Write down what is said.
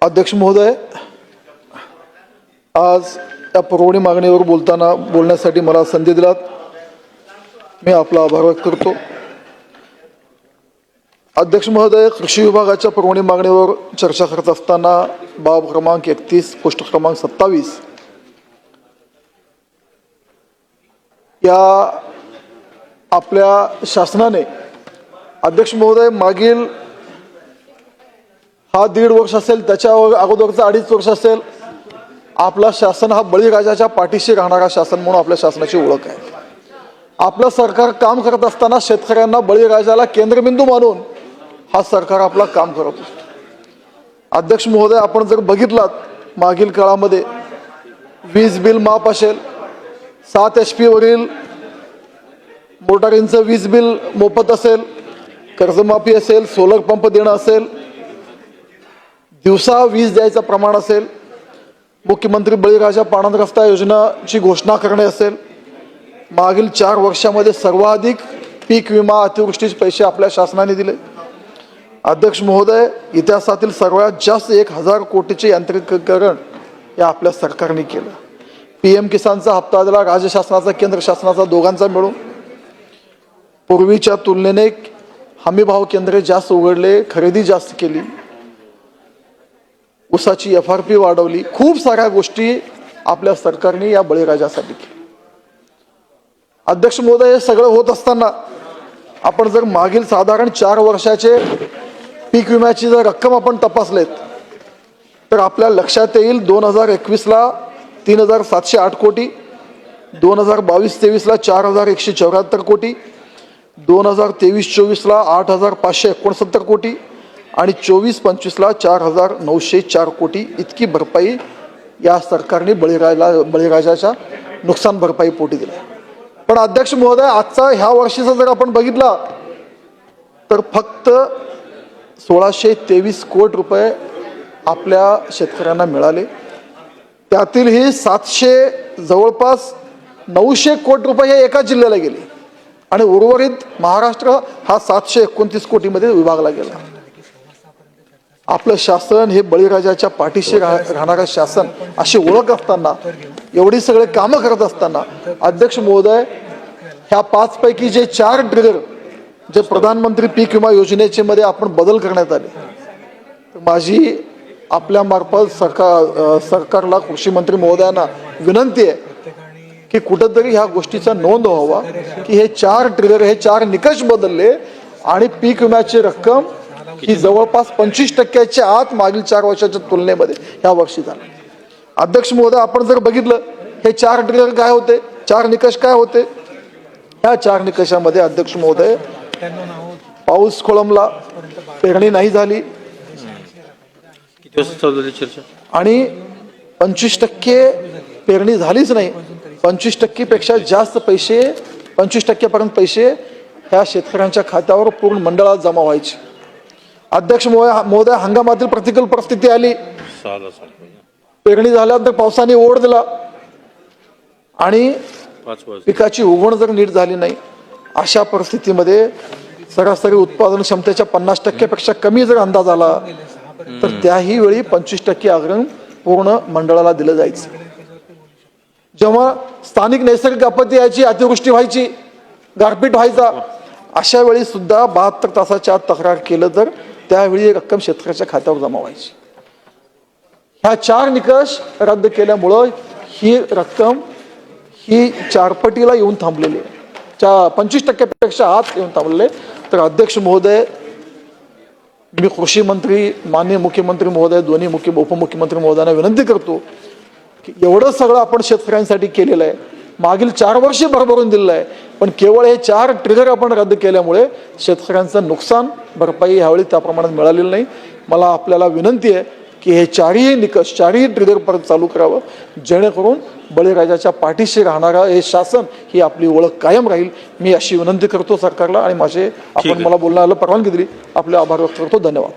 अध्यक्ष महोदय, आज या पुरवणी मागणीवर बोलण्यासाठी मला संधी दिलात, मी आपला आभार व्यक्त करतो। अध्यक्ष महोदय, कृषी विभागाच्या पुरवणी मागणीवर चर्चा करत असताना बाब क्रमांक 31 पोस्ट क्रमांक 27 या आपल्या शासनाने अध्यक्ष महोदय मागील हा 1.5 वर्ष असेल, त्याच्या अगोदरचा 2.5 वर्ष असेल, आपला शासन हा बळीराजाच्या पाठीशी राहणारा शासन म्हणून आपल्या शासनाची ओळख आहे। आपलं सरकार काम करत असताना शेतकऱ्यांना बळीराजाला केंद्रबिंदू मानून हा सरकार आपला काम करत असतो। अध्यक्ष महोदय, आपण जर बघितलात मागील काळामध्ये वीज बिल माफ असेल, 7 HP वरील मोटारींचं वीज बिल मोफत असेल, कर्जमाफी असेल, सोलर पंप देणं असेल, दिवसा वीज द्यायचं प्रमाण असेल, मुख्यमंत्री बळीराजा पाणंद रस्ता योजनाची घोषणा करणे असेल, मागील 4 वर्षामध्ये सर्वाधिक पीक विमा अतिवृष्टीचे पैसे आपल्या शासनाने दिले। अध्यक्ष महोदय, इतिहासातील सर्वात जास्त 1000 कोटीचे यांत्रिकीकरण या आपल्या सरकारने केलं। PM किसानचा हप्ता दिला, राज्य शासनाचा केंद्र शासनाचा दोघांचा मिळून। पूर्वीच्या तुलनेने हमी भाव केंद्रे जास्त उघडले, खरेदी जास्त केली, ऊसाची FRP वाढवली, खूप साऱ्या गोष्टी आपल्या सरकारने या बळीराजासाठी केल्या। अध्यक्ष महोदय, हे सगळं होत असताना आपण जर मागील साधारण 4 वर्षाचे पीक विम्याची जर रक्कम आपण तपासलेत तर आपल्या लक्षात येईल 2021 ला 3708 कोटी, 2022-23 ला 4174 कोटी, 2023-24 ला 8569 कोटी आणि 24-25 ला 4904 कोटी इतकी भरपाई या सरकारने बळीराजाच्या नुकसान भरपाई पोटी दिली। पण अध्यक्ष महोदय, आजचा ह्या वर्षीचा जर आपण बघितला तर फक्त 1623 कोटी रुपये आपल्या शेतकऱ्यांना मिळाले। त्यातील ही 700 जवळपास 900 कोटी रुपये हे एका जिल्ह्याला गेले आणि उर्वरित महाराष्ट्र हा 729 कोटीमध्ये विभागला गेला। आपलं शासन हे बळीराजाच्या पाठीशी राहणारं शासन अशी ओळख असताना, एवढी सगळे कामं करत असताना अध्यक्ष महोदय, ह्या 5 पैकी जे 4 ट्रिगर जे प्रधानमंत्री पीक विमा योजनेचे मध्ये आपण बदल करण्यात आले, माझी आपल्या मार्फत सरकारला कृषी मंत्री महोदयांना विनंती आहे की कुठेतरी ह्या गोष्टीचा नोंद व्हावा की हे 4 ट्रिगर, हे 4 निकष बदलले आणि पीक विम्याची रक्कम ही जवळपास 25% आत मागील 4 वर्षाच्या तुलनेमध्ये ह्या वर्षी झाली। अध्यक्ष महोदय, आपण जर बघितलं हे 4 ट्रिगर काय होते, 4 निकष काय होते, या 4 निकषामध्ये अध्यक्ष महोदय, पाऊस खोळंबला, पेरणी नाही झाली आणि 25% पेरणी झालीच नाही, 25% पेक्षा जास्त पैसे, 25% पर्यंत पैसे ह्या शेतकऱ्यांच्या खात्यावर पूर्ण मंडळात जमा व्हायचे। अध्यक्ष महोदय, हंगामातील प्रतिकूल परिस्थिती आली, पेरणी झाल्यानंतर पावसाने ओढ दिला आणि पिकाची उगवण जर नीट झाली नाही, अशा परिस्थितीमध्ये सरासरी उत्पादन क्षमतेच्या 50% पेक्षा कमी जर अंदाज आला तर त्याही वेळी 25% अग्रिम पूर्ण मंडळाला दिलं जायचं। जेव्हा स्थानिक नैसर्गिक आपत्ती यायची, अतिवृष्टी व्हायची, गारपीट व्हायचा, अशा वेळी सुद्धा 72 तासाच्या आत तक्रार केलं तर त्यावेळी रक्कम शेतकऱ्याच्या खात्यावर जमा व्हायची। ह्या 4 निकष रद्द केल्यामुळं ही रक्कम ही 4 पटीला येऊन थांबलेली आहे, 25% पेक्षा आत येऊन थांबलेले। तर अध्यक्ष महोदय, मी कृषी मंत्री, माननीय मुख्यमंत्री महोदय, दोन्ही उपमुख्यमंत्री महोदयांना विनंती करतो की एवढं सगळं आपण शेतकऱ्यांसाठी केलेलं आहे, मागील 4 वर्षे भरभरून दिलेलं आहे, पण केवळ हे 4 ट्रिगर आपण रद्द केल्यामुळे शेतकऱ्यांचं नुकसान भरपाई ह्यावेळी त्या प्रमाणात मिळालेलं नाही। मला आपल्याला विनंती आहे की हे 4ही निकष, 4ही ट्रिगर परत चालू करावं, जेणेकरून बळीराजाच्या पाठीशी राहणारा हे शासन ही आपली ओळख कायम राहील। मी अशी विनंती करतो सरकारला आणि मला बोलण्याला परवानगी दिली, आपले आभार व्यक्त करतो। धन्यवाद।